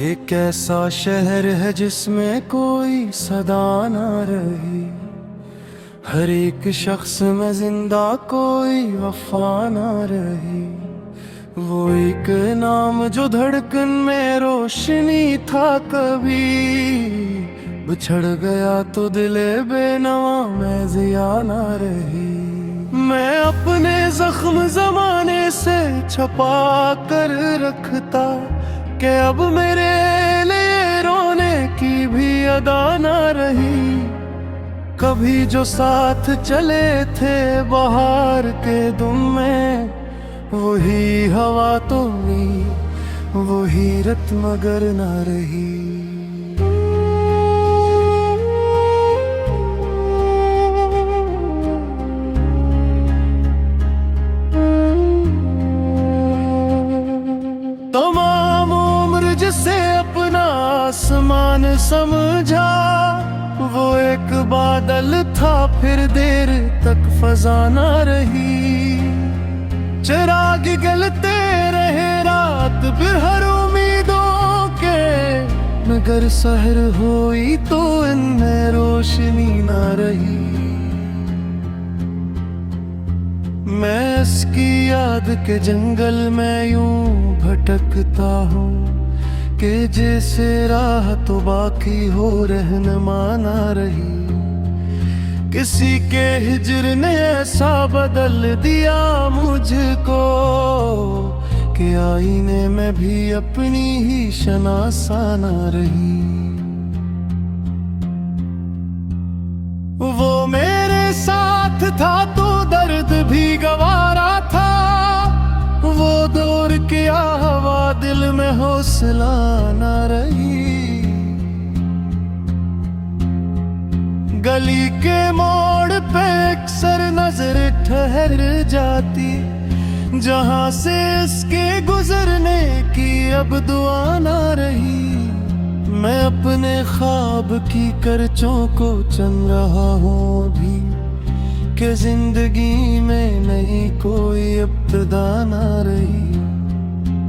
ये कैसा शहर है जिसमें कोई सदा ना रही। हर एक शख्स में जिंदा कोई वफा ना रही। वो एक नाम जो धड़कन में रोशनी था कभी, बिछड़ गया तो दिले बेनवा में जिया ना रही। मैं अपने जख्म जमाने से छुपा कर रखता कि अब मेरे लिए रोने की भी अदा ना रही। कभी जो साथ चले थे बाहर के दुम में, वही हवा तो हुई वही रत मगर ना रही। तमाम उम्र जिसे अपना आसमान समझा, वो एक बादल था फिर देर तक फजा ना रही। चिराग गलते रहे रात फिर हर उम्मीदों के, मगर सहर हुई तो इनमें रोशनी ना रही। मैं इसकी याद के जंगल में यूं भटकता हूँ कि जैसे राह तो बाकी हो रहनुमा ना रही। किसी के हिजर ने ऐसा बदल दिया मुझको कि आईने में भी अपनी ही शनासा ना रही। वो मेरे साथ था तो दर्द भी गवारा था, वो दूर किया हवा दिल में हौसला ना रही। गली के मोड़ पे अक्सर नजर ठहर जाती, जहां से इसके गुजरने की अब दुआ ना रही। मैं अपने ख्वाब की करचों को चुन रहा हूँ भी, कि जिंदगी में नहीं कोई इब्तिदा ना रही।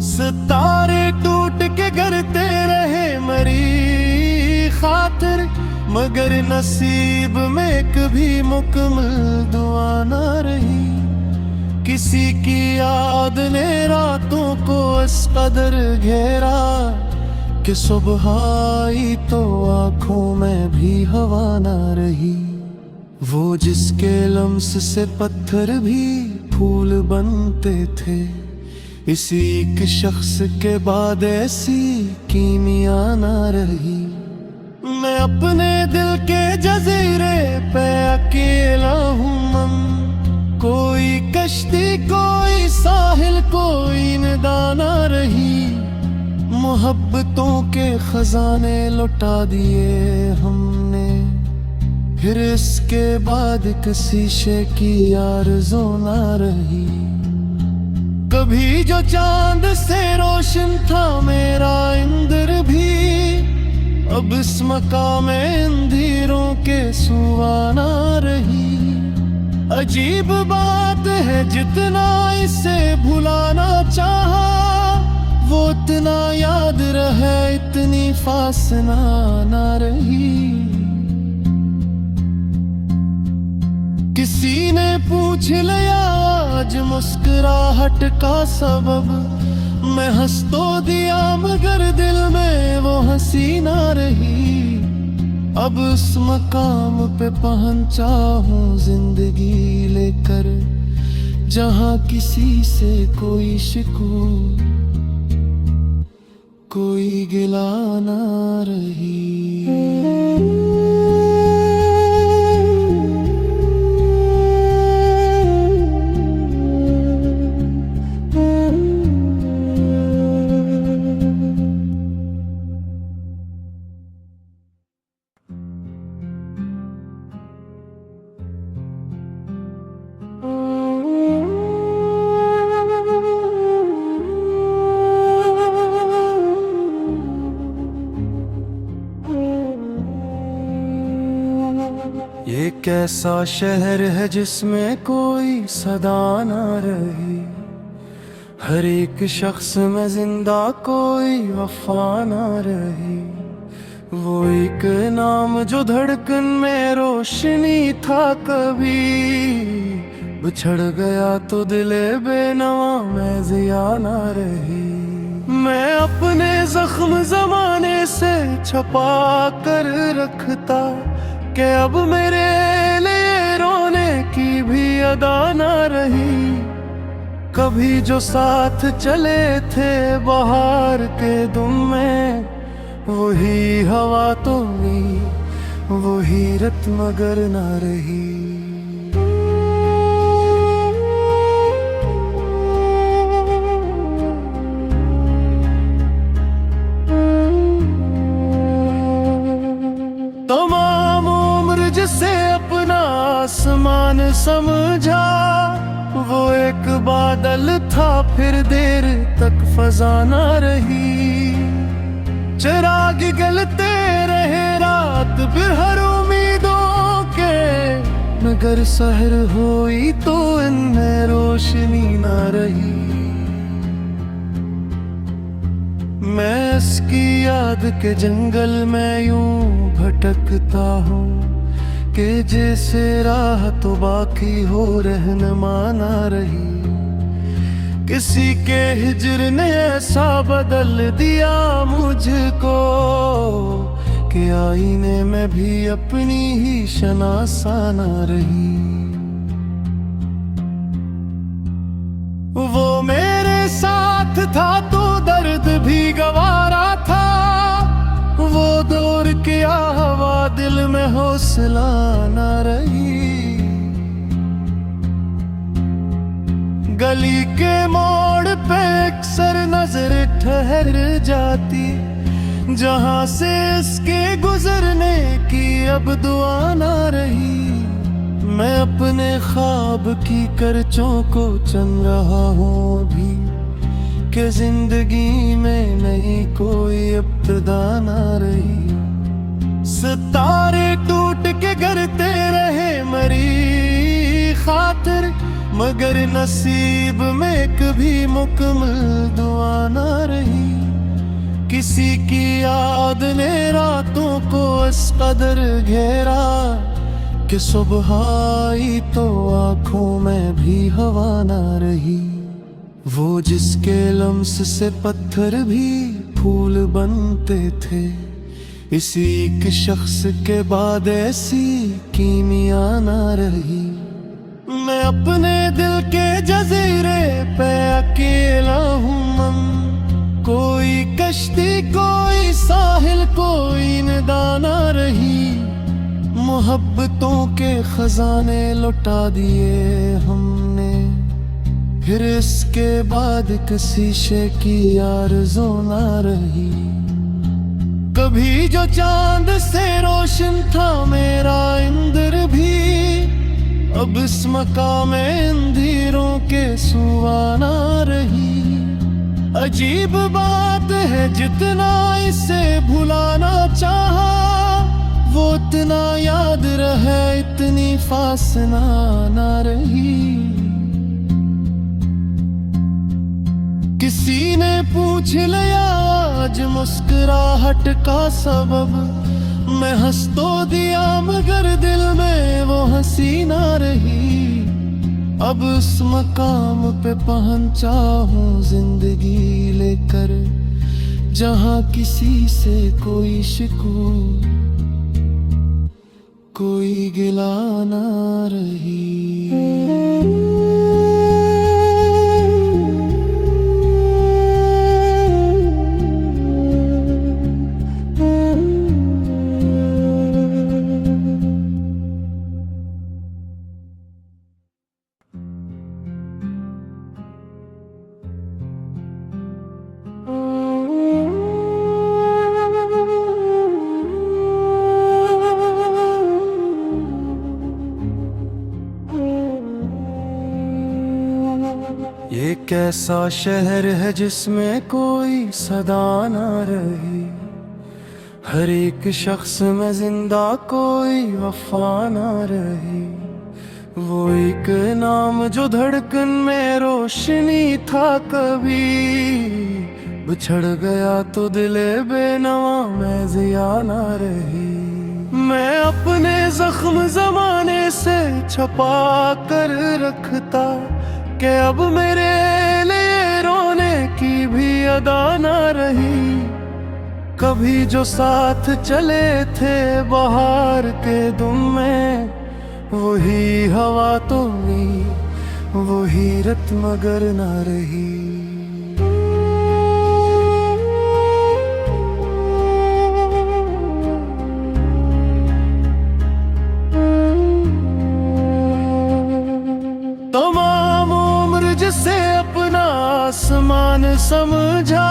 सितारे टूट के गिरते रहे मरी खातिर, मगर नसीब में कभी मुकम्मल दुआ ना रही। किसी की याद ने रातों को इस कदर घेरा कि सुबह आई तो आंखों में भी हवा ना रही। वो जिसके लम्स से पत्थर भी फूल बनते थे, इसी एक शख्स के बाद ऐसी कीमिया ना रही। मैं अपने दिल के जजीरे पे अकेला हूँ मन, कोई कश्ती कोई साहिल कोई निदा ना रही। मोहब्बतों के खजाने लुटा दिए हमने, फिर इसके बाद किसी शे की आरज़ू ना रही। कभी जो चांद से रोशन था मेरा इंदर भी, अब इस मकाम में अंधेरों के सुआ ना रही। अजीब बात है जितना इसे भुलाना चाहा, वो इतना याद रहे इतनी फासना ना रही। किसी ने पूछ लिया आज मुस्कुराहट का सबब, मैं हंस तो दिया मगर दिल में वो हंसी ना रही। अब उस मकाम पे पहुंचा हूँ जिंदगी लेकर, जहाँ किसी से कोई शिकवा कोई गिला ना रही। ये कैसा शहर है जिसमें कोई सदा ना रही। हर एक शख्स में जिंदा कोई वफा ना रही। वो एक नाम जो धड़कन में रोशनी था कभी, बिछड़ गया तो दिले बेनवा में जिया ना रही। मैं अपने जख्म जमाने से छुपा कर रखता कि अब मेरे लिए रोने की भी अदा ना रही। कभी जो साथ चले थे बाहर के दुम में, वही हवा तो ली वही रत मगर ना रही। तमाम उम्र जिसे अपना आसमान समझा, वो एक बादल था फिर देर तक फजा ना रही। चिराग गलते रहे रात भर हर उम्मीदों के, मगर सहर हुई तो इनमें रोशनी ना रही। मैं इसकी याद के जंगल में यूं भटकता हूँ कि जैसे राह तो बाकी हो रहनुमा ना रही। किसी के हिजर ने ऐसा बदल दिया मुझको कि आईने में भी अपनी ही शनासा ना रही। वो मेरे साथ था तो दर्द भी गवारा था, वो दूर किया हवा दिल में हौसला ना रही। गली के मोड़ पे अक्सर नजर ठहर जाती, जहां से इसके गुजरने की अब दुआ ना रही। मैं अपने ख्वाब की करचों को चुन रहा हूँ अभी, कि जिंदगी में नहीं कोई इब्तिदा ना रही। सितारे टूट के गिरते रहे मरी खातिर, मगर नसीब में कभी मुकम्मल दुआ ना रही। किसी की याद ने रातों को इस कदर घेरा कि सुबह आई तो आंखों में भी हवा ना रही। वो जिसके लम्स से पत्थर भी फूल बनते थे, इसी एक शख्स के बाद ऐसी कीमिया ना रही। मैं अपने दिल के जजीरे पे अकेला हूँ मन, कोई कश्ती कोई साहिल कोई निदा ना रही। मोहब्बतों के खजाने लुटा दिए हमने, फिर इसके बाद किसी शे की आरज़ू ना रही। कभी जो चांद से रोशन था मेरा इंद्र भी, अब इस मकाम अंधेरों के सुआ ना रही। अजीब बात है जितना इसे भुलाना चाहा, वो इतना याद रहे इतनी फासना ना रही। किसी ने पूछ लिया आज मुस्कुराहट का सबब, मैं हंस तो दिया मगर दिल में वो हंसी ना रही। अब उस मकाम पे पहुंचा हूँ जिंदगी लेकर, जहाँ किसी से कोई शिकवा कोई गिला ना रही। ये कैसा शहर है जिसमें कोई सदा ना रही। हर एक शख्स में जिंदा कोई वफा ना रही। वो एक नाम जो धड़कन में रोशनी था कभी, बिछड़ गया तो दिले बेनवा में जिया ना रही। मैं अपने जख्म जमाने से छुपा कर रखता कि अब मेरे लिए रोने की भी अदा ना रही। कभी जो साथ चले थे बाहर के दुम में, वही हवा तो ली, वही रत मगर ना रही। तमाम उम्र जिसे अपना आसमान समझा,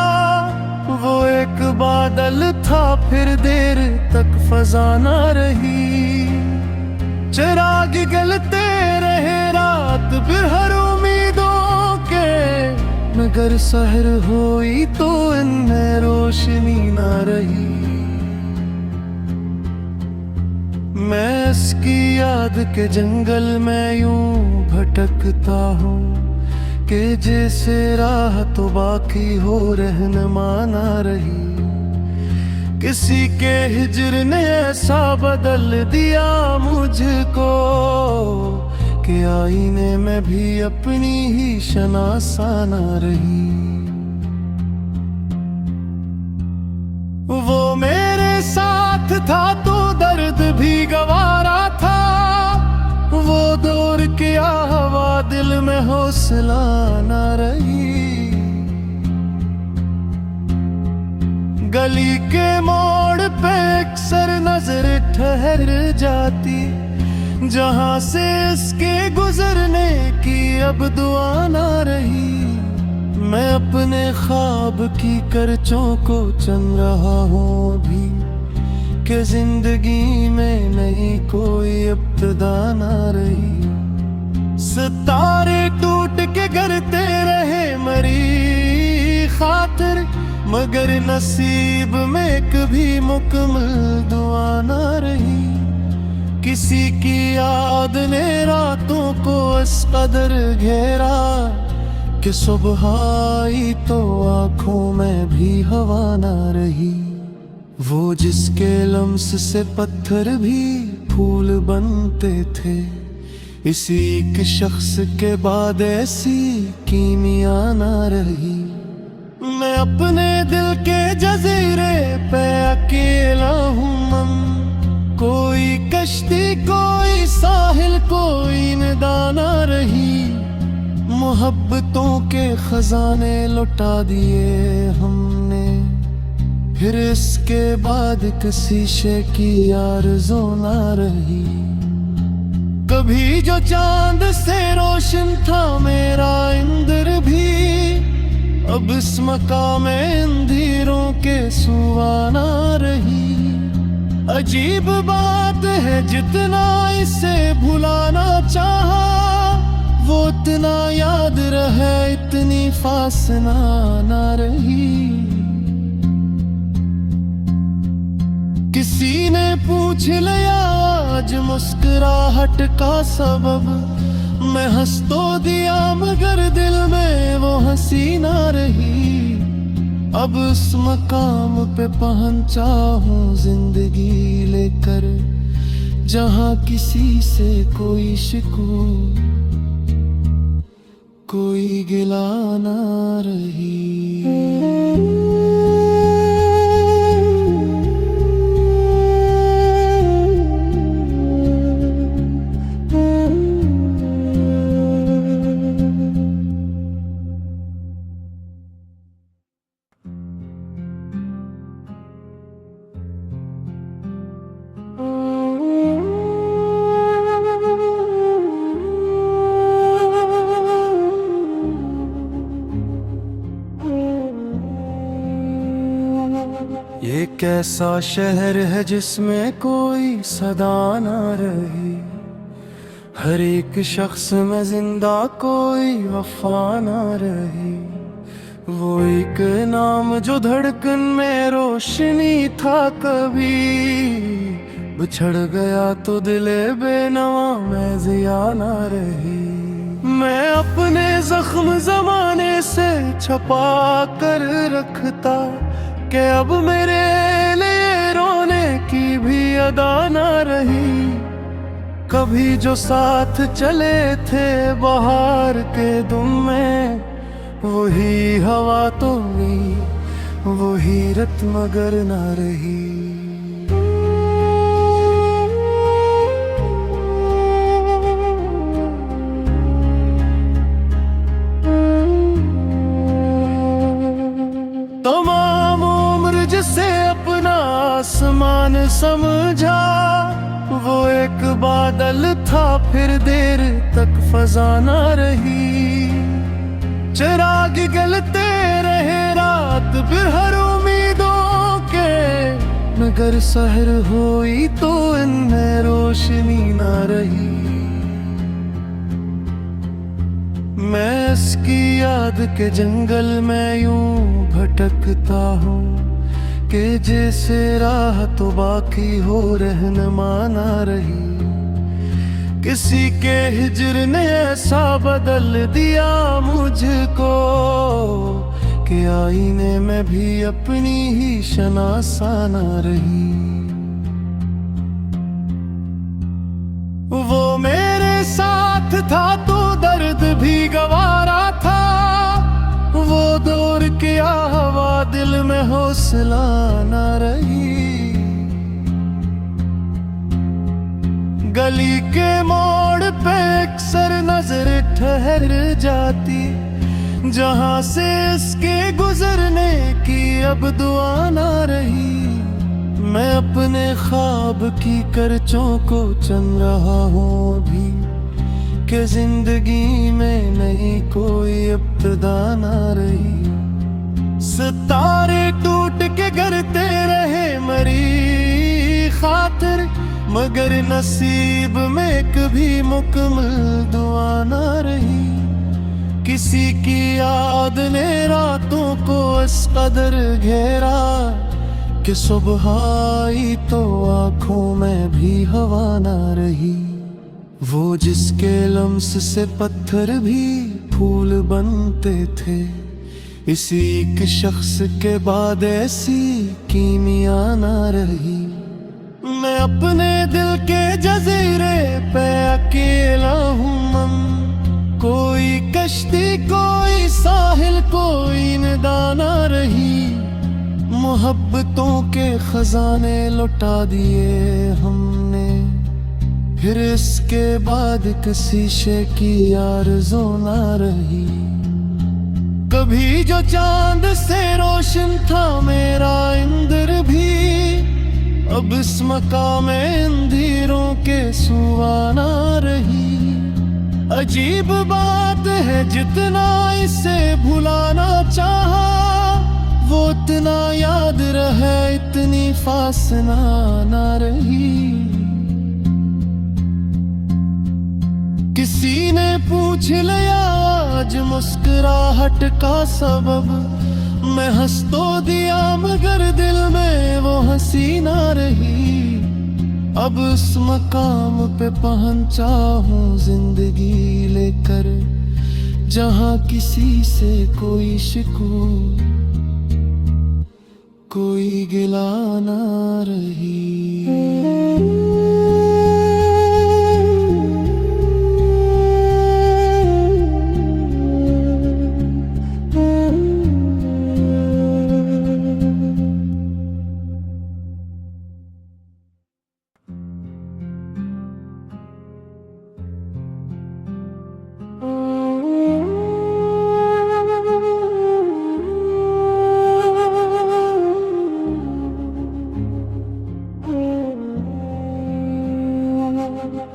वो एक बादल था फिर देर तक फजाना रही। चिराग गलते रहे रात फिर हर उम्मीदों के, मगर सहर हुई तो इनमें रोशनी ना रही। मैं इसकी याद के जंगल में यूं भटकता हूँ कि जैसे राह तो बाकी हो रहनुमा ना रही। किसी के हिजर ने ऐसा बदल दिया मुझको कि आईने में भी अपनी ही शनासा ना रही। वो मेरे साथ था तो दर्द भी गवारा था, वो दूर किया हवा दिल में हौसला ना रही। गली के मोड़ पे अक्सर नजर ठहर जाती, जहां से इसके गुजरने की अब दुआ ना रही। मैं अपने ख्वाब की करचों को चुन रहा हूँ भी, कि जिंदगी में नहीं कोई इब्तिदा ना रही। सितारे टूट के गिरते रहे मरी खातिर, मगर नसीब में कभी मुकम्मल दुआ ना रही। किसी की याद ने रातों को इस कदर घेरा कि सुबह आई तो आंखों में भी हवा ना रही। वो जिसके लम्स से पत्थर भी फूल बनते थे, इसी एक शख्स के बाद ऐसी कीमिया ना रही। मैं अपने दिल के जजीरे पे अकेला हूँ मम, कोई कश्ती कोई साहिल कोई निदा ना रही। मोहब्बतों के खजाने लुटा दिए हमने, फिर इसके बाद किसी शे की आरज़ू ना रही। कभी जो चांद से रोशन था मेरा इंद्र भी, अब इस मकाम अंधेरों के सुआ ना रही। अजीब बात है जितना इसे भुलाना चाहा, वो इतना याद रहे इतनी फासना ना रही। किसी ने पूछ लिया आज मुस्कुराहट का सबब, मैं हंस तो दिया मगर दिल में वो हंसी ना रही। अब उस मकाम पे पहुंचा हूँ जिंदगी लेकर, जहाँ किसी से कोई शिकवा कोई गिला ना रही। ये कैसा शहर है जिसमें कोई सदा ना रही, हर एक शख्स में जिंदा कोई वफा ना रही। वो एक नाम जो धड़कन में रोशनी था कभी, बिछड़ गया तो दिले बेनवा में जिया ना रही। मैं अपने जख्म जमाने से छुपा कर रखता कि अब मेरे लिए रोने की भी अदा ना रही। कभी जो साथ चले थे बाहर के दुम में, वही हवा तो गई, वही रत मगर ना रही। तमाम उम्र जिसे अपना आसमान समझा, वो एक बादल था फिर देर तक फजा ना रही। चिराग गलते रहे रात फिर हर उम्मीदों के, मगर सहर हुई तो इनमें रोशनी ना रही। मैं इसकी याद के जंगल में यूं भटकता हूँ कि जैसे राह तो बाकी हो रहनुमा ना रही। किसी के हिजर ने ऐसा बदल दिया मुझको कि आईने में भी अपनी ही शनासा ना रही। वो मेरे साथ था तो दर्द भी गवारा था, वो दूर किया हवा दिल में हौसला ना रही। गली के मोड़ पे अक्सर नजर ठहर जाती, जहां से इसके गुजरने की अब दुआ ना रही। मैं अपने ख्वाब की करचों को चुन रहा हूँ अभी, कि जिंदगी में नहीं कोई इब्तिदा ना रही। सितारे टूट के गिरते रहे मरी खातिर, मगर नसीब में कभी मुकम्मल दुआ ना रही। किसी की याद ने रातों को इस कदर घेरा कि सुबह आई तो आंखों में भी हवा ना रही। वो जिसके लम्स से पत्थर भी फूल बनते थे, इसी एक शख्स के बाद ऐसी कीमिया ना रही। मैं अपने दिल के जजीरे पे अकेला हूँ मन, कोई कश्ती कोई साहिल कोई निदा ना रही। मोहब्बतों के खजाने लुटा दिए हमने, फिर इसके बाद किसी शे की आरज़ू ना रही। कभी जो चांद से रोशन था मेरा इंदर भी, अब इस मकाम में अंधेरों के सुआ ना रही। अजीब बात है जितना इसे भुलाना चाहा, वो इतना याद रहे इतनी फासना ना रही। किसी ने पूछ लिया आज मुस्कुराहट का सबब, मैं हंस तो दिया मगर दिल में वो हंसी ना रही। अब उस मकाम पे पहुंचा हूँ जिंदगी लेकर, जहाँ किसी से कोई शिकवा कोई गिला ना रही।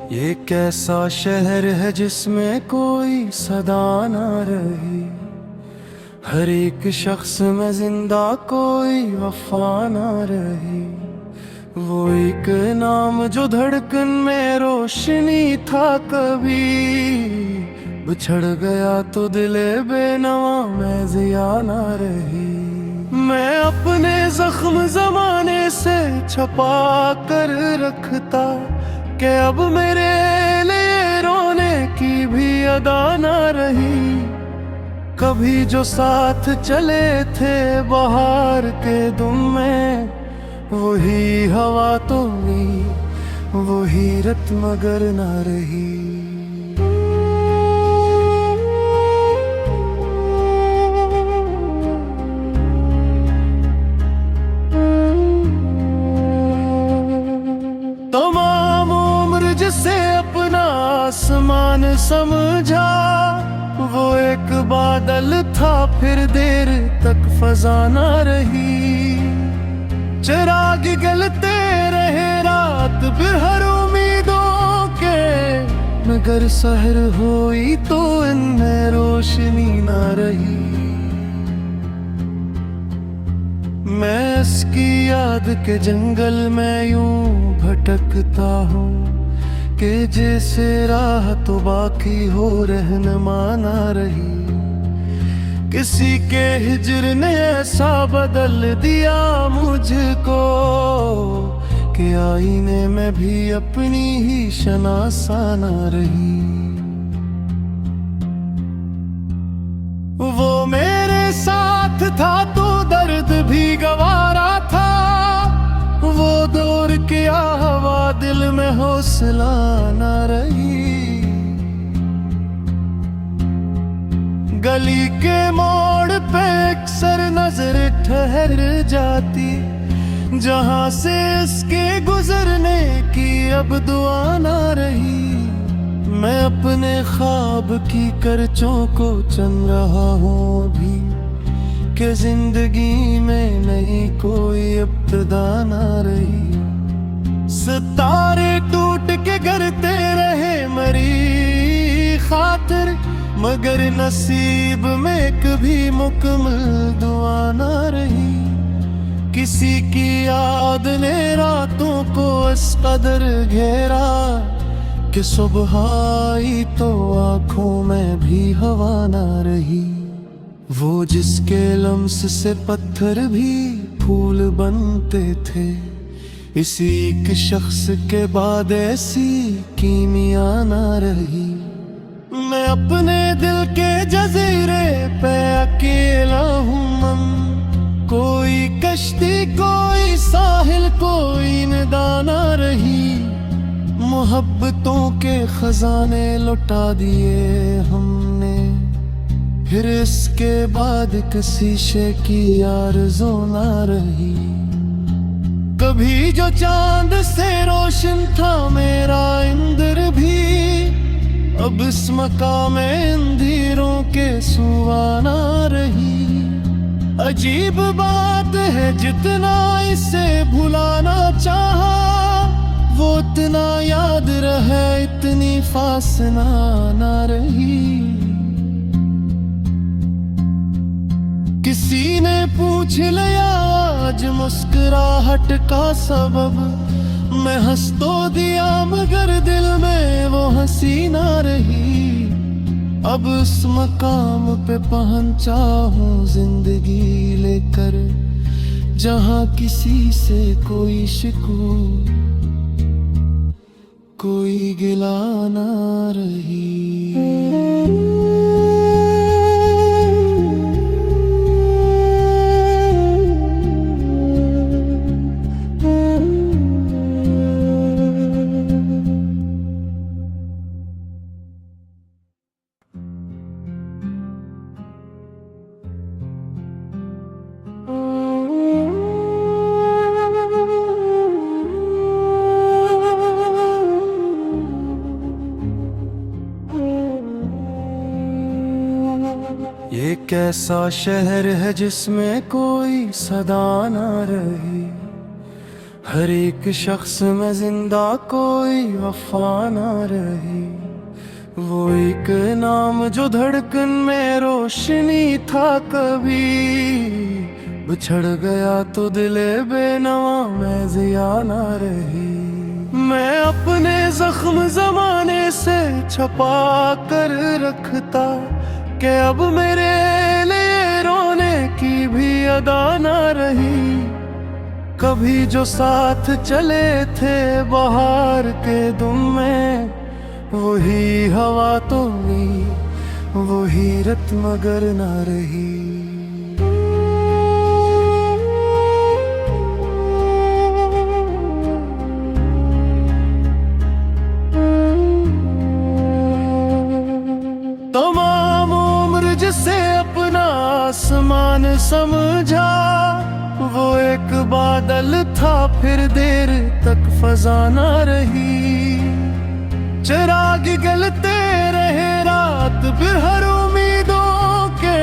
ये कैसा शहर है जिसमें कोई सदा ना रही, हर एक शख्स में जिंदा कोई वफा ना रही। वो एक नाम जो धड़कन में रोशनी था कभी, बिछड़ गया तो दिले बेनवा में जिया ना रही। मैं अपने जख्म जमाने से छुपा कर रखता कि अब मेरे लिए रोने की भी अदा ना रही। कभी जो साथ चले थे बाहर के दुम में, वही हवा तो हुई, वही रत मगर ना रही। तमाम उम्र जिसे अपना आसमान समझा, वो एक बादल था फिर देर तक फजा ना रही। चिराग गलते रहे रात भर हर उम्मीदों के, मगर सहर हुई तो इनमें रोशनी ना रही। मैं इसकी याद के जंगल में यूं भटकता हूँ कि जैसे राह तो बाकी हो रहनुमा ना रही। किसी के हिजर ने ऐसा बदल दिया मुझको कि आईने में भी अपनी ही शनासा ना रही। वो मेरे साथ था तो दर्द भी गवारा था, वो दूर किया हवा दिल में हौसला ना रही। गली के मोड़ पे अक्सर नजर ठहर जाती, जहां से इसके गुजरने की अब दुआ ना रही। मैं अपने ख्वाब की करचों को चुन रहा हूँ अभी, कि जिंदगी में नहीं कोई इब्तिदा ना रही। सितारे टूट के गिरते रहे मरी खातिर, मगर नसीब में कभी मुकम्मल दुआ ना रही। किसी की याद ने रातों को इस कदर घेरा कि सुबह आई तो आंखों में भी हवा ना रही। वो जिसके लम्स से पत्थर भी फूल बनते थे, इसी एक शख्स के बाद ऐसी कीमिया ना रही। मैं अपने दिल के जजीरे पे अकेला हूँ मम, कोई कश्ती कोई साहिल कोई निदा ना रही। मोहब्बतों के खजाने लुटा दिए हमने, फिर इसके बाद किसी शे की आरज़ू ना रही। कभी जो चांद से रोशन था मेरा इंद्र भी, अब इस मकाम अंधेरों के सुआ ना रही। अजीब बात है जितना इसे भुलाना चाहा, वो इतना याद रहे इतनी फासना ना रही। किसी ने पूछ लिया आज मुस्कुराहट का सबब, मैं हंस तो दिया मगर दिल में वो हंसी ना रही। अब उस मकाम पे पहुंचा हूँ जिंदगी लेकर, जहाँ किसी से कोई शिकवा कोई गिला ना रही। ये कैसा शहर है जिसमें कोई सदा ना रही, हर एक शख्स में जिंदा कोई वफा ना रही। वो एक नाम जो धड़कन में रोशनी था कभी, बिछड़ गया तो दिले बेनवा में जिया ना रही। मैं अपने जख्म जमाने से छुपा कर रखता कि अब मेरे लिए रोने की भी अदा ना रही। कभी जो साथ चले थे बहार के दुम में, वही हवा तो हुई, वही रत मगर ना रही। तमाम उम्र जिसे अपना आसमान समझा, वो एक बादल था फिर देर तक फजाना रही। चिराग गलते रहे रात फिर हर उम्मीदों के,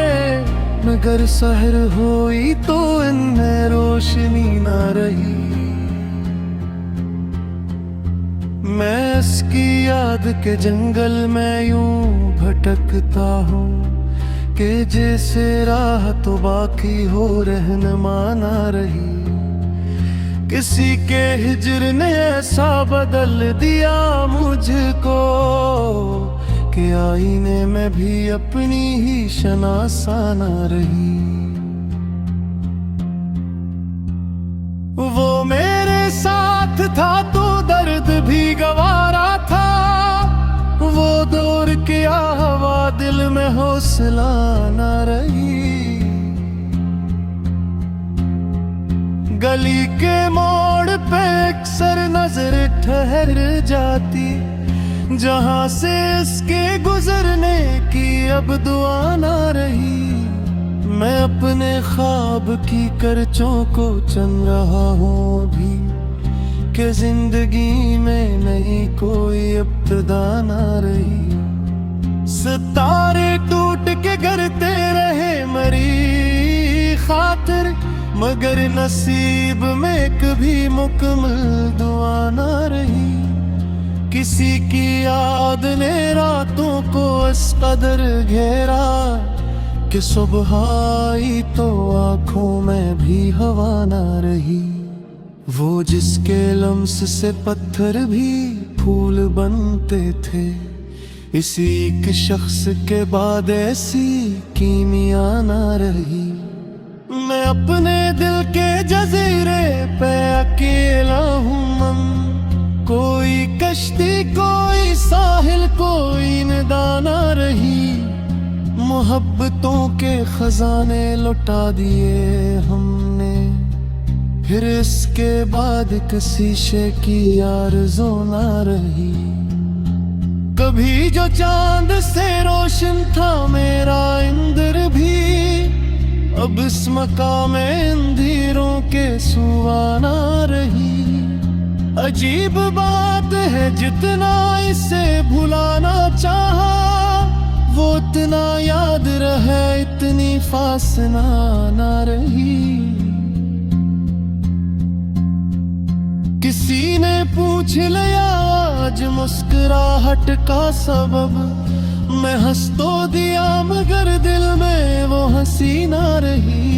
मगर सहर हुई तो इनमें रोशनी ना रही। मैं इसकी याद के जंगल में यूं भटकता हूँ कि जैसे राह तो बाकी हो रहनुमा ना रही। किसी के हिजर ने ऐसा बदल दिया मुझको कि आईने में भी अपनी ही शनासा ना रही। वो मेरे साथ था तो दर्द भी गवारा था, वो दौर किया हवा दिल में हौसला ना रही। गली के मोड़ पे अक्सर नजर ठहर जाती, जहां से इसके गुजरने की अब दुआ ना रही। मैं अपने ख्वाब की करचों को चुन रहा हूँ अभी, कि जिंदगी में नहीं कोई इब्तिदा ना रही। सितारे टूट के गिरते रहे मरी खातिर, मगर नसीब में कभी मुकम्मल दुआ ना रही। किसी की याद ने रातों को इस कदर घेरा कि सुबह आई तो आंखों में भी हवा ना रही। वो जिसके लम्स से पत्थर भी फूल बनते थे, इसी एक शख्स के बाद ऐसी कीमिया ना रही। मैं अपने दिल के जजीरे पे अकेला हूँ मम, कोई कश्ती कोई साहिल कोई निदा ना रही। मोहब्बतों के खजाने लुटा दिए हमने, फिर इसके बाद किसी शे की आरज़ू ना रही। कभी जो चांद से रोशन था मेरा इंद्र भी, अब इस मकाम अंधेरों के सुआ ना रही। अजीब बात है जितना इसे भुलाना चाहा, वो इतना याद रहे इतनी फासना ना रही। किसी ने पूछ लिया आज मुस्कुराहट का सबब, मैं हंस तो दिया मगर दिल में वो हंसी ना रही।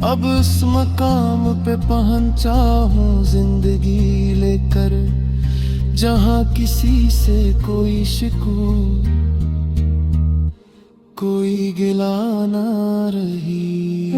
अब उस मकाम पे पहुंचा हूँ जिंदगी लेकर, जहाँ किसी से कोई शिकवा कोई गिला ना रही।